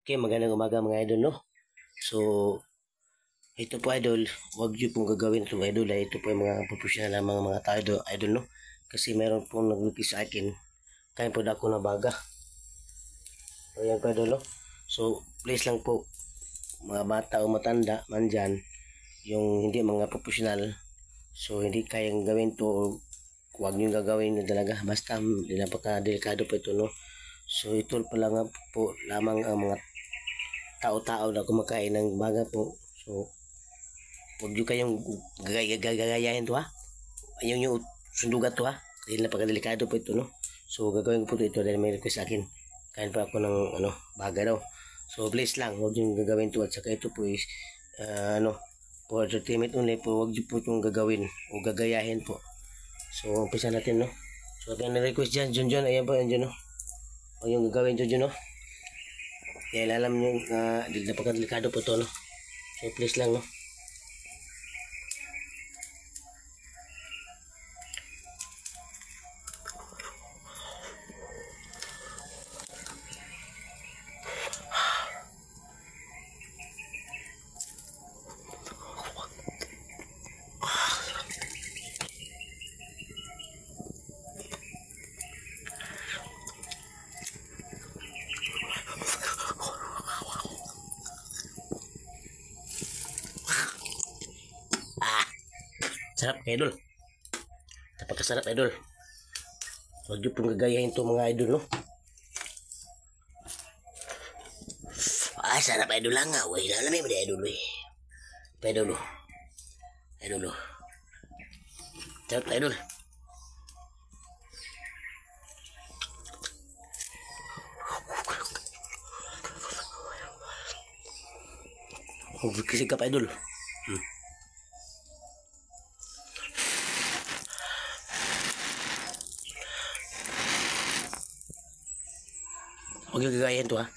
Okay, magandang umaga mga idol, no? So, ito po idol, huwag nyo pong gagawin ito idol. Ito po yung mga professional na mga tao idol, no? Kasi meron pong nag-request sa akin, kain po na ako na baga. So, yan po idol, no? So, please lang po, mga bata o matanda, man dyan, yung hindi mga professional, so hindi kayang gawin to, huwag nyo gagawin na talaga. Basta, napaka-delikado po ito, no? So, ito pa lang po lamang ang mga tao-tao na kumakain ng baga po. So, huwag nyo kayong gagayahin to, ha? Ayaw nyo sundugan to, ha? Dahil napakadelikado po ito, no? So, gagawin ko po ito dahil may request sa akin. Kain pa ako ng baga daw. So, please lang, huwag nyo gagawin to. At saka ito po is, for entertainment only po, huwag nyo po itong gagawin o gagayahin po. So, umpisa natin, no? So, kaya na-request dyan, Junjun, ayan po, yan, no? Huwag nyo gagawin, Junjun, no? Kaya alam nyo, napakadelikado po ito, no? So, please lang, no? Sarap, idol. Napakasarap, idol. Huwag nyo pong gagayahin ito, mga idol, no? Sarap, idol lang nga. Uy, lalamay mo na, idol, uy. Idol, idol. Sarap, idol. Huwag kisigap, idol. Huwag yung gagayahin to, ha?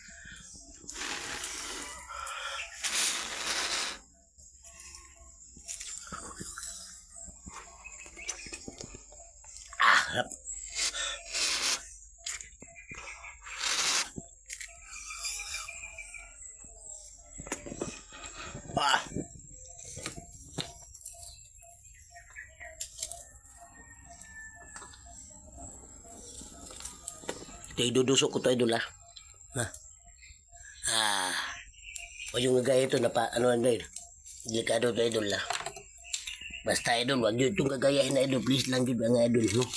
Harap. Ito idudusok ko to, idol, ha? Huwag yung gagaya ito na idol. Delikado to, idol, ha? Basta, idol, huwag nyo itong gagayahin na, idol. Please lang yun, mga idol, no?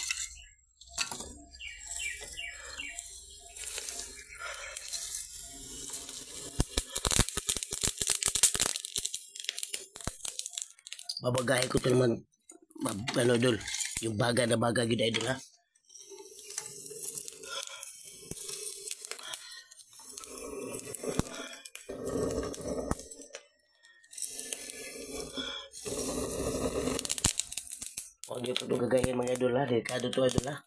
Babagahin ko ito naman, idol. Yung baga na baga yun, idol, ha? Huwag nyo ito gagayahin, mga idol, ha? Delikado to, idol, ha?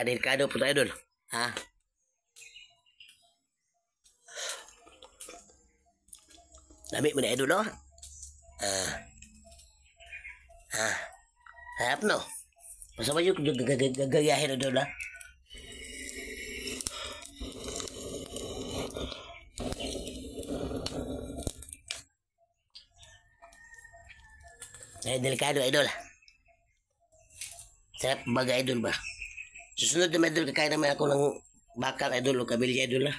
Delikado po to, idol, ha? Lamig mo na, idol, no? Harap, no? Masama yung gagayahin, idol, ha? Delikado, idol. Sarap baga, idol, ba? Susunod naman, idol, kakain naman ako ng bakal, idol, o kabilya, idol, ha?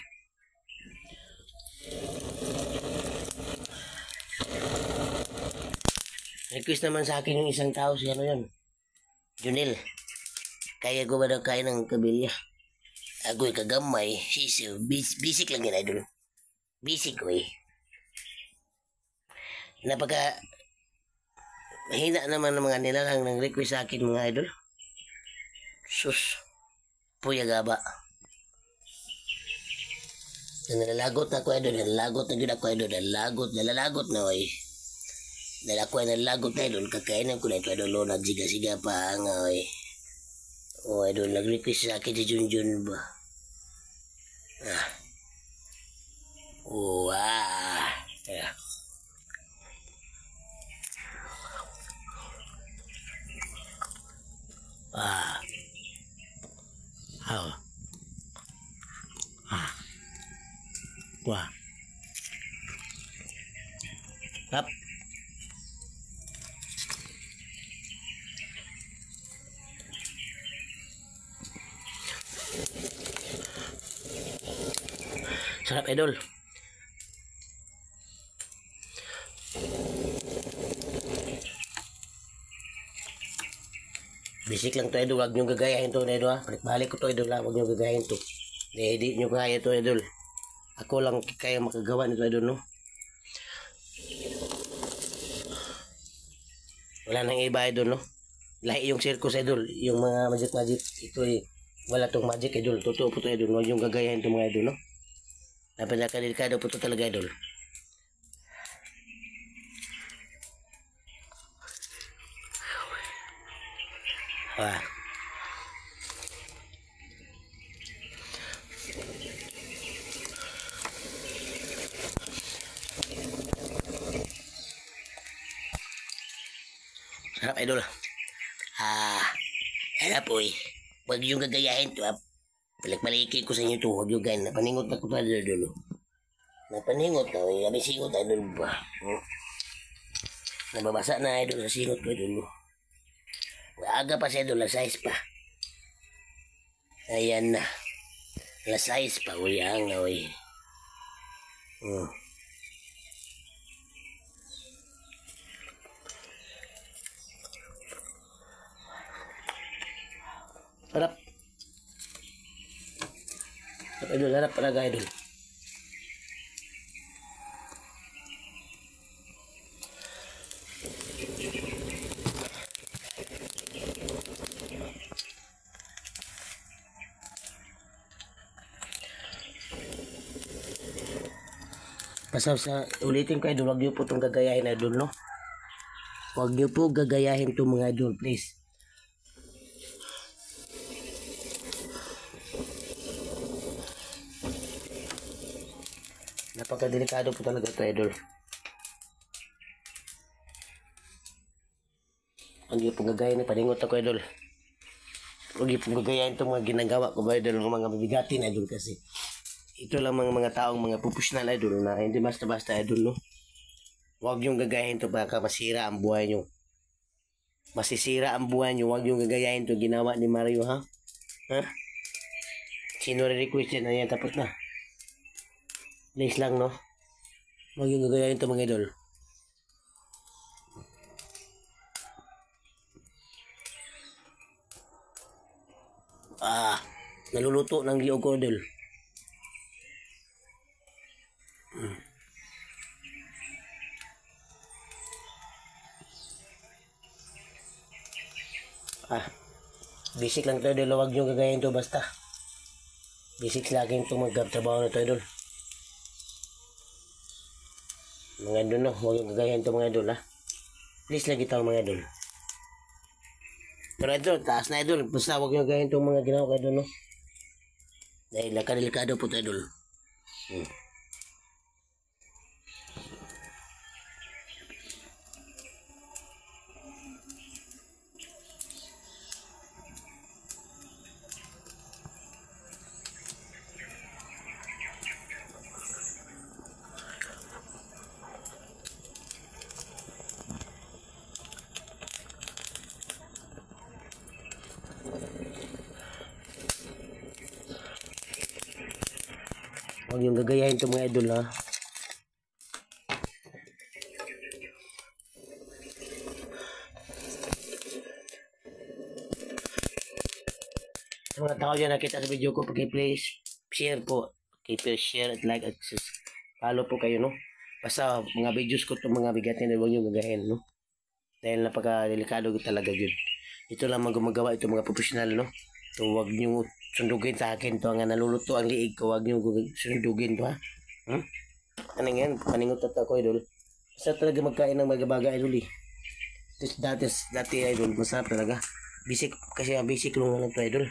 Request naman sa akin yung isang tao, si ano yun? Junel. Kaya ko ba daw kain ng kabilya? Ako'y kagamay. Sisiw. Bisik lang yun, idol. Bisik ko, eh. Napaka hina naman ng mga nilalang ng request sa akin, mga idol. Sus. Puya gaba. Nalalagot na ako, idol. Nalalagot na yun ako, idol. Nalalagot na, oy. Dahil ako ay nalalagot na, idol. Kakainan ko na ito, idol. Nagsiga-siga pa nga, oy. Oh, idol. Nag-request sa akin si Junjun ba? Oh, Wah. Tap. Sarap idol. Basic lang to idol, huwag nyo gagayahin to idol ha. Balik ko to idol ha, huwag nyo gagayahin to. Hindi nyo kaya to idol. Ako lang kaya makagawa nito idol no. Wala nang iba idol no. Lahi yung circus idol, yung mga magic ito eh. Wala tong magic idol, totoo po to idol, huwag nyo gagayahin to mga idol no. Napaka-delikado po to talaga idol. Ah. Sarap idol. Harap oy. Huwag yung gagayahin to. Balik-balikin ko sa inyo to. Huwag yung gayahin. Napaningot na ko pa idol. Napaningot na. Kami singot idol ba? Nababasa na idol sa singot ko idol. Aga pa sa idol. Size pa. Ayan na. Size pa. Uyang na uy. Harap. Idol, harap talaga idol. Basta sa ulitin ko idol, huwag niyo po itong gagayahin idol no. Huwag niyo po gagayahin itong mga idol please. Napakadelikado po talaga ito idol. Huwag niyo po gagayahin, paningot ako idol. Huwag niyo po gagayahin itong mga ginagawa ko ba idol, ng mga mabigatin idol kasi. Ito lang mga taong mga professional idol na hindi basta-basta idol no. Huwag niyong gagayahin to baka masira ang buhay niyo. Masisira ang buhay niyo, huwag niyong gagayahin to ginawa ni Mario ha. Ha? Sino re-request yan? Ayan, tapos na. Please lang no. Huwag niyong gagayahin to mga idol. Naluluto ng liog ko idol. Basic lang to idol, huwag nyo gagayin to basta. Basic lagi itong magtrabaho na to idol. Mga idol no, huwag nyo gagayin to mga idol ha. Please lagi tao mga idol. Pero idol, taas na idol, basta huwag nyo gagayin itong mga ginawa ko idol no. Dahil nakadelikado po to idol. Huwag yung gagayahin ito mga idol ha. Sa mga tao dyan nakita sa video ko, pag-please share po. Please share at like at follow po kayo no. Basta mga videos ko itong mga bigatin na huwag yung gagayahin no. Dahil napaka-delikado talaga yun. Ito lang gumagawa itong mga professional no. So huwag nyo sundugin sa akin to ang naluluto ang liig ko, huwag nyo sundugin to ha. Ano yan, paningot at ako idol. Basta talaga magkain ng magabaga idol eh. Dati idol, masarap talaga. Basic, kasi basic lang to idol.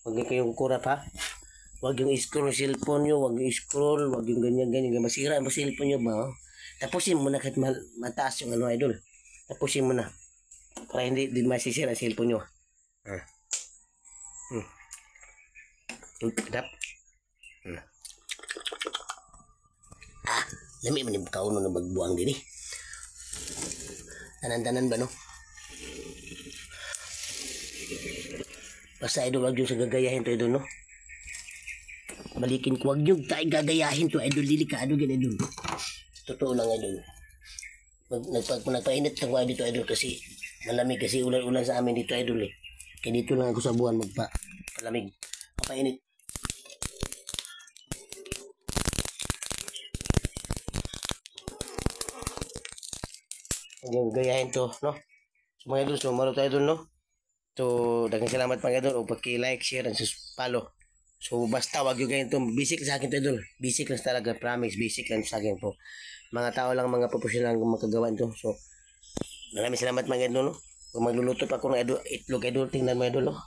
Huwag nyo kayong kurap ha. Huwag yung scroll ng cellphone nyo, huwag yung scroll, huwag yung ganyan. Masira ang cellphone nyo ba? Tapusin mo na kahit mataas yung ano idol. Tapusin mo na. Para hindi masisira ang cellphone nyo. Sedap. Lami man yung kauno na magbuang din eh. Tanan-tanan ba no? Basta idol, wag yung sa gagayahin to idol no? Balikin ko, wag yung tayo gagayahin to idol, delikado gan idol. Totoo lang idol. Nagpainit lang ko dito idol kasi malamig kasi ulan-ulan sa amin dito idol eh. Kaya dito lang ako sa buwan magpalamig. Papainit. Yung gayahin to, no? So mga idol, so maro tayo idol, no? So, daghang salamat mga idol o paki-like, share, and follow. So, basta wag yung ganyan to. Basic lang sa akin to idol. Basic lang talaga, promise. Basic lang sa akin po. Mga tao lang, mga professional ang makagawa ito. So, maraming salamat mga idol, no? Kung magluluto pa ako ng idol, itlog idol, tingnan mo idol, no?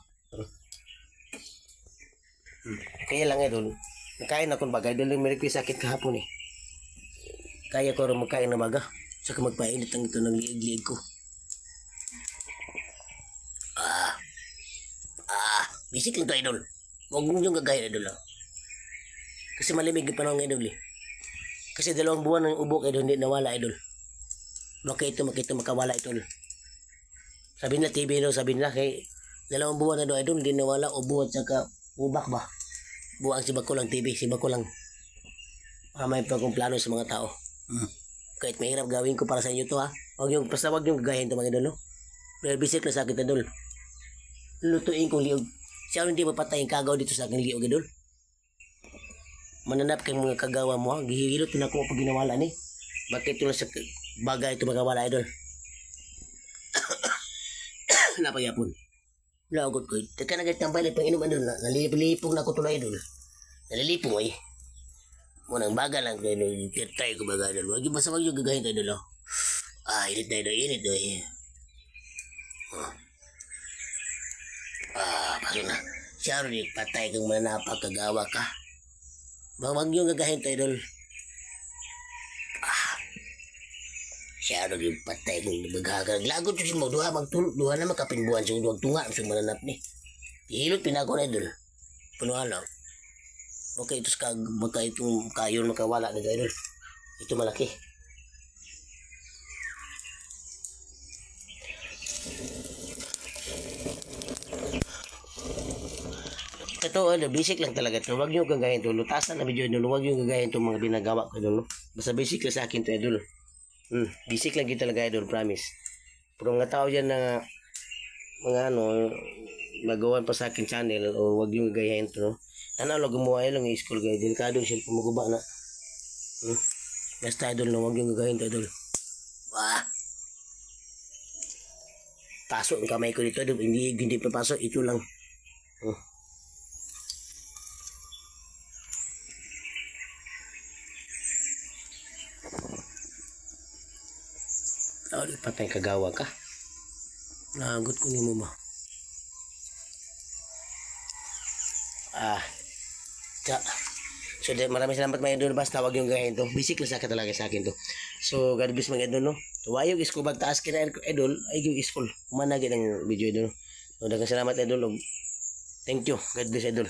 Kaya lang idol, nakain ako bagay idol, may request sa akin kahapon eh. Kaya ko rin magkain na baga. Saka magpainit ang ito ng liig-liig ko. Basic lang to idol. Huwag mo yung gagaya idol lang. Kasi malimig yung panahon idol eh. Kasi 2 buwan ng ubok idol, hindi nawala idol. Makita makawala idol. Sabi na TV no, sabi na kay 2 buwan na idol, hindi nawala ubo at saka ubak ba. Buwang si Bako lang TV, si Bako lang. May pa akong plano sa mga tao. Kahit mahirap gawin ko para sa inyo to ha. Basta wag yung gagahin to mga idol no. Pero basic na sa akin idol. Lutuin kong liog. Siya hindi mapatay ang kagaw dito sa aking liog idol. Mananap kang mga kagawa mo ha. Gihilot na ako pag ginawala ni. Bakit ito sa bagay ito magawala idol? Napayapon. Lagot ko. Teka na ganit ng balit pang inuman idol. Nalilipong na ako tulay idol. Nalilipong eh. Munang baga lang kayo. Try ko baga idol. Basta wag yung gagahin tayo idol. Init na idol. Init na eh. Paso na. Siya rin patay kang manapag kagawa ka. Wag yung gagahin tayo idol. Siya rin patay kang maghagarag. Lagot siya mo. Duha na makapinbuhan siya. Huwag tunga siya mananap ni. Ihilot pinako na idol. Punuhan lang. Okay, ito baka itong kayon makawala na idol. Ito malaki. Ito, basic lang talaga ito. Huwag nyo gagahin ito. Lutasan na video idol. Huwag nyo gagahin itong mga binagawa ko idol. Basta basic lang sa akin ito idol. Basic lang ito talaga idol, promise. Pero mga tao dyan na mga magawan pa sa akin channel o huwag nyo gagahin ito, no? Ano, gumawa lang yung school guys. Delikado yung cellphone maguba na. Basta idol, no? Huwag nyo gagahin ito idol. Pasok ang kamay ko dito idol. Hindi papasok. Ito lang. Patay kagawa ka. Nagot ko ni mo ba? So maraming salamat mga idol. Basta wag yung gahin to. Basic lang sa akin talaga sa akin to. So God bless mga idol no. So wayog isko bagtaas kina idol ay yung iskol. Managi ng video idol. So daghang salamat idol. Thank you. God bless idol.